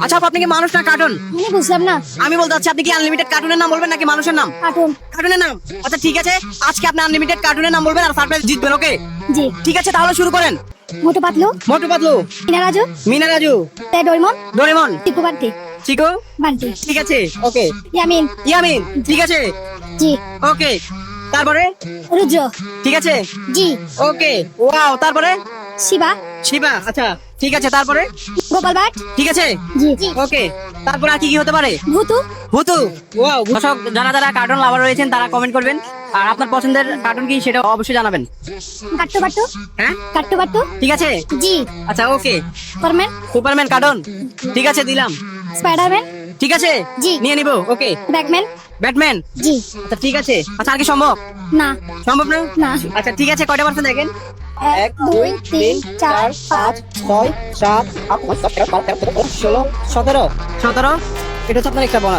আচ্ছা আপু, আপনি কি মানুষ না কার্টুন? আমি বুঝলাম না। আমি বলতে চাচ্ছি, আপনি কি আনলিমিটেড কার্টুনের নাম বলবেন নাকি মানুষের নাম? কার্টুন। কার্টুনের নাম। আচ্ছা ঠিক আছে, আজকে আপনি আনলিমিটেড কার্টুনের নাম বলবেন আর সারপ্রাইজ জিতবেন, ওকে? জি। ঠিক আছে, তাহলে শুরু করেন। মোটু পাতলু, মোটু পাতলু, মিনা রাজু, মিনা রাজু, ডোরেমন, ডোরেমন, টিকু বান্টি, চিকু। বান্টি, ঠিক আছে, ওকে। ইয়ামিন, ইয়ামিন, ঠিক আছে, জি। ওকে। তারপরে? রুদ্র, ঠিক আছে, জি। ওকে। ওয়াও, তারপরে? শিবা, শিবা, আচ্ছা ঠিক আছে, তারপরে? গোপাল ভাট, ঠিক আছে, জি। ওকে। তারপরে আর কি কি হতে পারে? ভূতু, ভূতু। ওয়াও। দর্শক যারা যারা কার্টুন লাভার রয়েছেন তারা কমেন্ট করবেন, আর আপনার পছন্দের কার্টুন কি সেটা অবশ্যই জানাবেন। কাট্টু বাট্টু, হ্যাঁ, কাট্টু বাট্টু, ঠিক আছে, জি। আচ্ছা ওকে। সুপারম্যান, সুপারম্যান কার্টুন, ঠিক আছে, দিলাম। স্পাইডারম্যান, ঠিক আছে, জি। নিয়ে নিব, ওকে। ব্যাটম্যান, ব্যাটম্যান, জি। আচ্ছা ঠিক আছে। আচ্ছা আর কি সম্ভব? না, সম্ভব না? না। আচ্ছা ঠিক আছে, কয়টা পার্সেন্ট দেখেন? 1 2 3 4 5 6 7 8 9 10 11 12 13 14 15 16 17 17। এটা হচ্ছে আপনার একটা বোনাস।